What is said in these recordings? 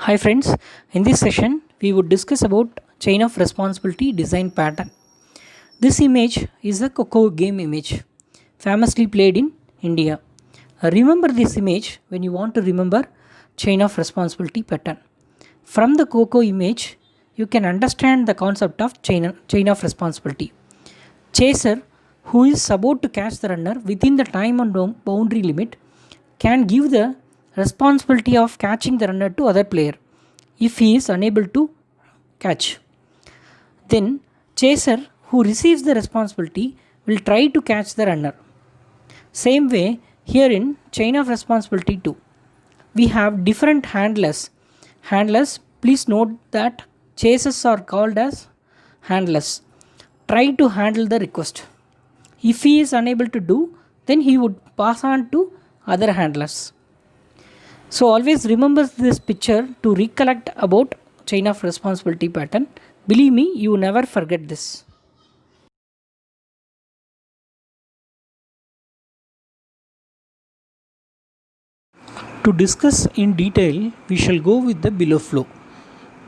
Hi friends, in this session we would discuss about chain of responsibility design pattern. This image is a Coco game image famously played in India. Remember this image when you want to remember chain of responsibility pattern. From the Coco image you can understand the concept of chain of responsibility. Chaser who is about to catch the runner within the time and boundary limit can give the responsibility of catching the runner to other player if he is unable to catch. Then chaser who receives the responsibility will try to catch the runner. Same way here in chain of responsibility too. We have different handlers. Handlers, please note that chasers are called as handlers. Try to handle the request. If he is unable to do, then he would pass on to other handlers. So always remember this picture to recollect about chain of responsibility pattern. Believe me, you never forget this. To discuss in detail, we shall go with the below flow.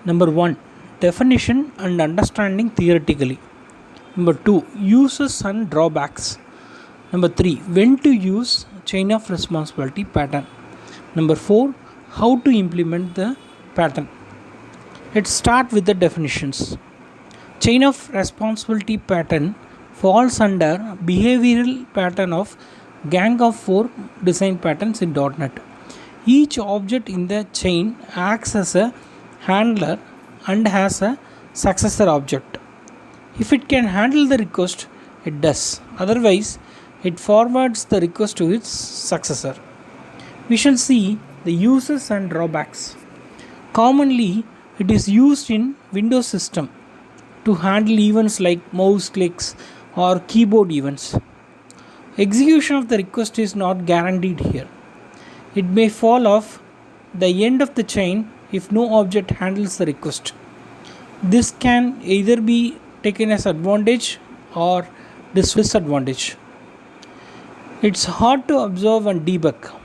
Number 1, definition and understanding theoretically. Number 2, uses and drawbacks. Number 3, when to use chain of responsibility pattern. Number 4, how to implement the pattern. Let's start with the definitions. Chain of responsibility pattern falls under behavioral pattern of gang of 4 design patterns in .NET. Each object in the chain acts as a handler and has a successor object. If it can handle the request, it does. Otherwise, it forwards the request to its successor. We shall see the uses and drawbacks. Commonly, it is used in Windows system to handle events like mouse clicks or keyboard events. Execution of the request is not guaranteed here. It may fall off the end of the chain if no object handles the request. This can either be taken as advantage or disadvantage. It's hard to observe and debug.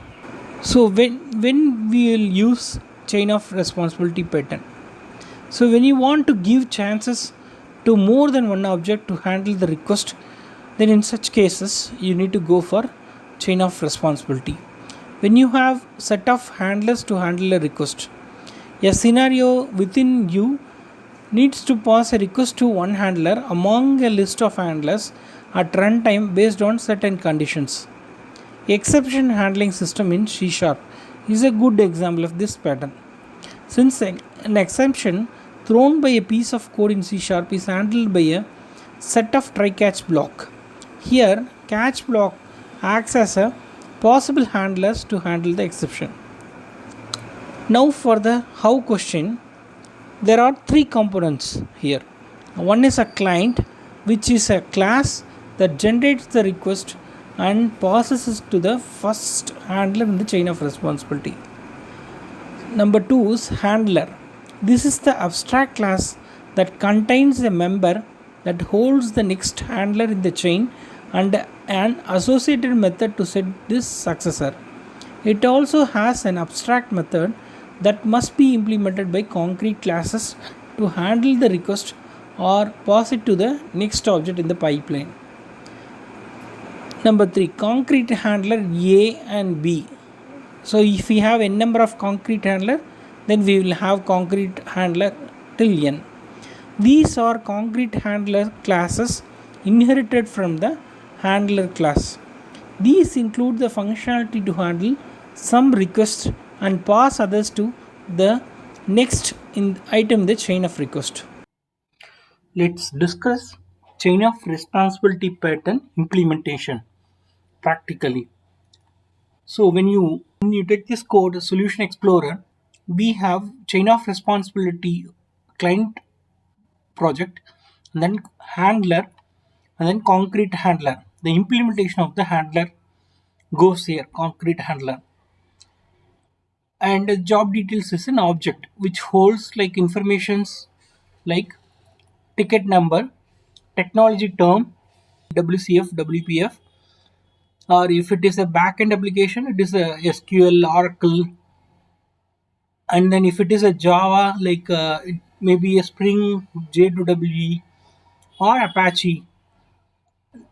So when we will use chain of responsibility pattern. So when you want to give chances to more than one object to handle the request, then in such cases you need to go for chain of responsibility. When you have set of handlers to handle a request, a scenario within you needs to pass a request to one handler among a list of handlers at runtime based on certain conditions. Exception handling system in C# is a good example of this pattern. Since an exception thrown by a piece of code in C# is handled by a set of try-catch block. Here, catch block acts as a possible handlers to handle the exception. Now for the how question, there are three components here. One is a client, which is a class that generates the request and passes it to the first handler in the chain of responsibility. Number 2 is handler. This is the abstract class that contains a member that holds the next handler in the chain and an associated method to set this successor. It also has an abstract method that must be implemented by concrete classes to handle the request or pass it to the next object in the pipeline. Number 3, concrete handler A and B. So if we have n number of concrete handler, then we will have concrete handler till n. These are concrete handler classes inherited from the handler class. These include the functionality to handle some requests and pass others to the next item in the chain of request. Let's discuss chain of responsibility pattern implementation practically. So when you take this code solution explorer, we have chain of responsibility client project, and then handler, and then concrete handler. The implementation of the handler goes here, concrete handler. And the job details is an object which holds like informations like ticket number, technology term, WCF, WPF, or if it is a backend application, it is a SQL, Oracle, And then if it is a Java, like it may be a Spring, J2EE, or Apache.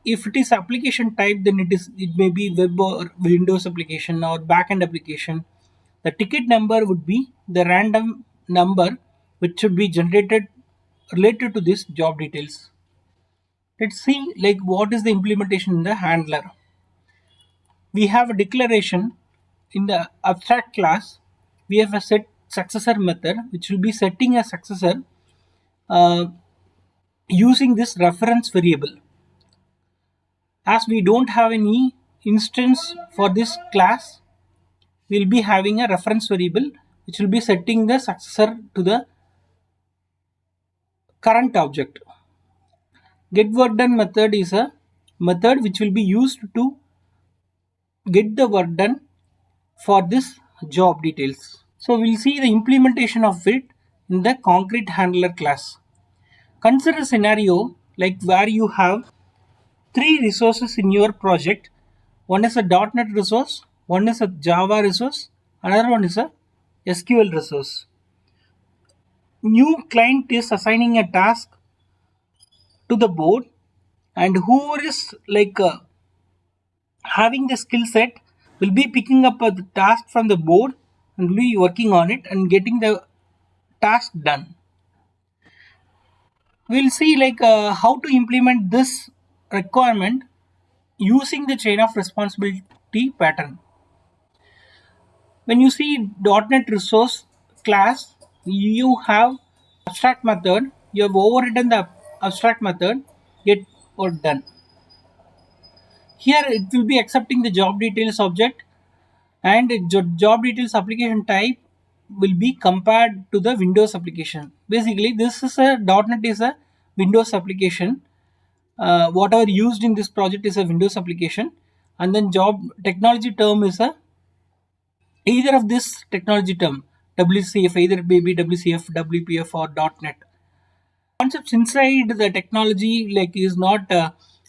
If it is application type, then it may be web or Windows application or backend application. The ticket number would be the random number which should be generated related to this job details. Let's see like what is the implementation in the handler. We have a declaration in the abstract class. We have a set successor method which will be setting a successor uh, using this reference variable. As we don't have any instance for this class, we'll be having a reference variable which will be setting the successor to the current object. Get work done method is a method which will be used to get the work done for this job details. So we'll see the implementation of it in the concrete handler class. Consider a scenario like where you have three resources in your project. One is a .NET resource, one is a Java resource, another one is a SQL resource. New client is assigning a task to the board, and whoever is like having the skill set will be picking up the task from the board and will be working on it and getting the task done. We'll see like how to implement this requirement using the chain of responsibility pattern. When you see .NET resource class, you have abstract method. You have overridden the abstract method, get work done. Here it will be accepting the job details object, and job details application type will be compared to the Windows application. Basically, this is a .NET is a Windows application. Whatever used in this project is a Windows application, and then job technology term is a either of this technology term, WCF, either maybe WCF, WPF, or .NET. Concepts inside the technology like is not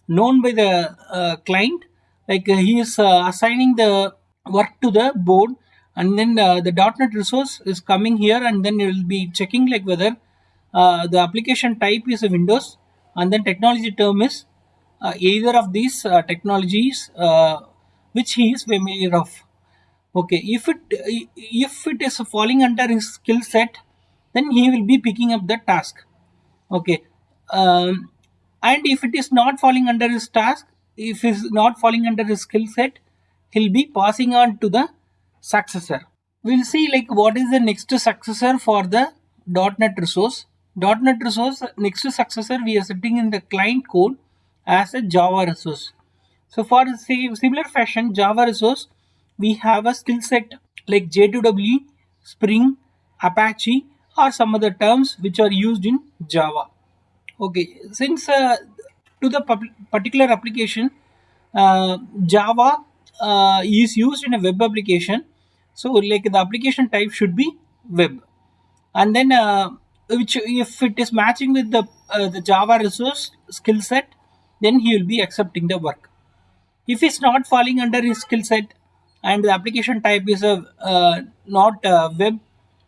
known by the client. Like he is assigning the work to the board, and then the .NET resource is coming here, and then it will be checking like whether the application type is a Windows, and then technology term is either of these technologies which he is familiar of. Okay, if it is falling under his skill set, then he will be picking up the task. Okay, and if it is not falling under his task, if it's not falling under his skill set, he'll be passing on to the successor. We'll see like what is the next successor for the .NET resource. .NET resource next successor we are setting in the client code as a Java resource. So for the similar fashion, Java resource we have a skill set like J2EE, Spring, Apache, or some other terms which are used in Java. Okay, since to the particular application, Java is used in a web application, so like the application type should be web, and then which if it is matching with the Java resource skill set, then he will be accepting the work. If it's not falling under his skill set and the application type is a not web,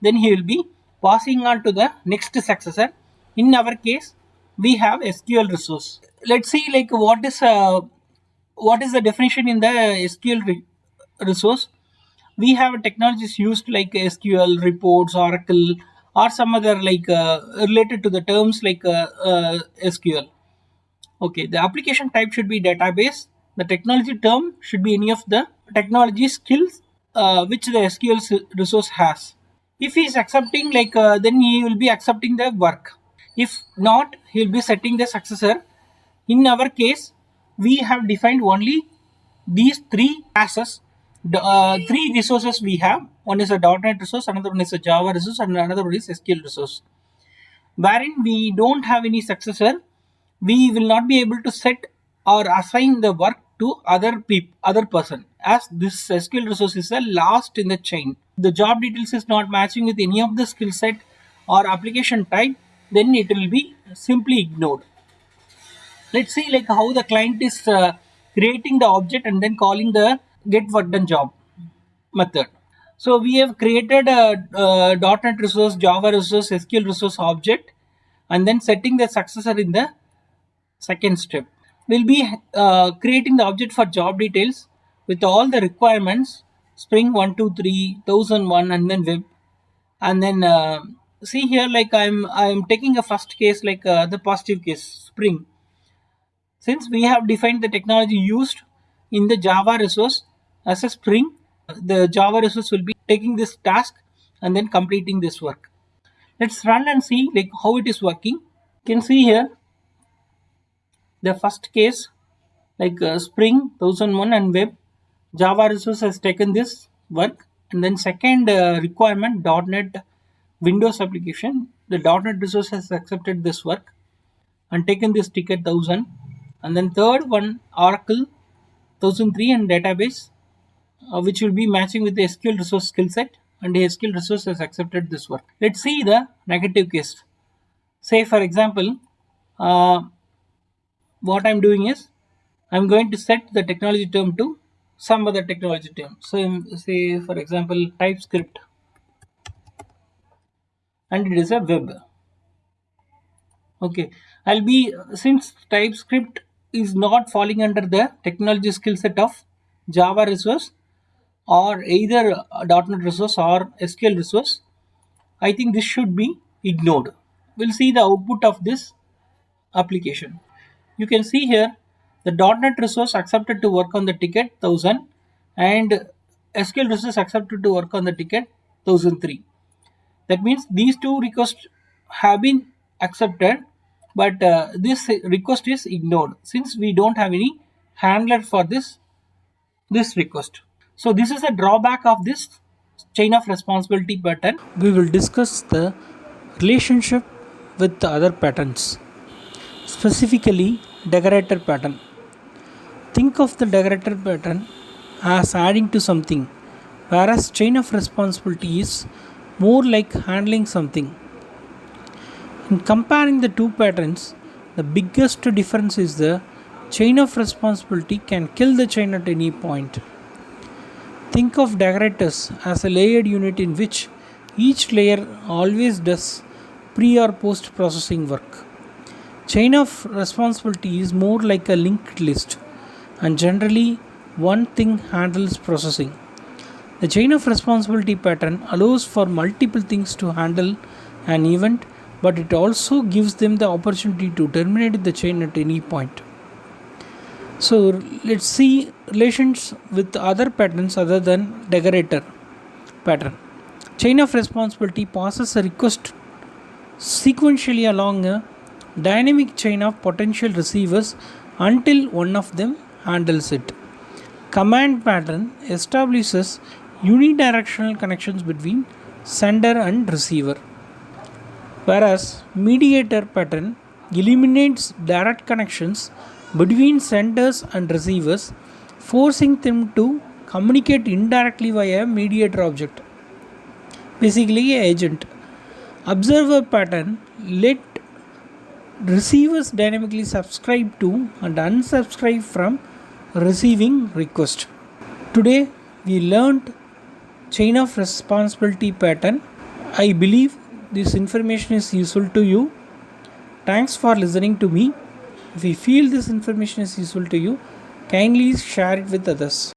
then he will be passing on to the next successor. In our case, we have SQL resource. Let's see like what is the definition in the SQL resource. We have technologies used like SQL reports, Oracle, or some other like related to the terms like SQL. Okay, the application type should be database. The technology term should be any of the technology skills which the SQL resource has. If he is accepting, like then he will be accepting the work. If not, he will be setting the successor. In our case, we have defined only these three classes, three resources we have. One is a .NET resource, another one is a Java resource, and another one is SQL resource. Wherein we don't have any successor, we will not be able to set or assign the work to other person, as this SQL resource is the last in the chain. The job details is not matching with any of the skill set or application type, then it will be simply ignored. Let's see like how the client is creating the object and then calling the get work done job method. So we have created a .NET resource, Java resource, SQL resource object, and then setting the successor in the second step. We'll be creating the object for job details with all the requirements, Spring 123, 1001, and then web. And then see here, like I'm taking a first case, like the positive case, Spring. Since we have defined the technology used in the Java resource as a Spring, the Java resource will be taking this task and then completing this work. Let's run and see like how it is working. You can see here the first case, like Spring 1001 and web. Java resource has taken this work, and then second requirement, .NET Windows application, the .NET resource has accepted this work and taken this ticket 1000. And then third one, Oracle 1003 and database, which will be matching with the SQL resource skill set, and the SQL resource has accepted this work. Let's see the negative case. Say for example, uh, what I'm doing is I'm going to set the technology term to some other technology term. So say for example TypeScript, and it is a web. Okay, I'll be, since TypeScript is not falling under the technology skill set of Java resource or either .NET resource or SQL resource, I think this should be ignored. We'll see the output of this application. You can see here the .NET resource accepted to work on the ticket 1000 and SQL resource accepted to work on the ticket 1003. That means these two requests have been accepted, but this request is ignored since we don't have any handler for this request. So this is a drawback of this chain of responsibility pattern. We will discuss the relationship with the other patterns, specifically decorator pattern. Think of the decorator pattern as adding to something, whereas chain of responsibility is more like handling something. In comparing the two patterns, the biggest difference is the chain of responsibility can kill the chain at any point. Think of decorators as a layered unit in which each layer always does pre or post processing work. Chain of responsibility is more like a linked list, and generally one thing handles processing. The chain of responsibility pattern allows for multiple things to handle an event, but it also gives them the opportunity to terminate the chain at any point. So let's see relations with other patterns other than decorator pattern. Chain of responsibility passes a request sequentially along a dynamic chain of potential receivers until one of them handles it. Command pattern establishes unidirectional connections between sender and receiver, whereas mediator pattern eliminates direct connections between senders and receivers, forcing them to communicate indirectly via a mediator object, basically an agent. Observer pattern let receivers dynamically subscribe to and unsubscribe from receiving request. Today we learned chain of responsibility pattern. I believe this information is useful to you. Thanks for listening to me. If you feel this information is useful to you, kindly share it with others.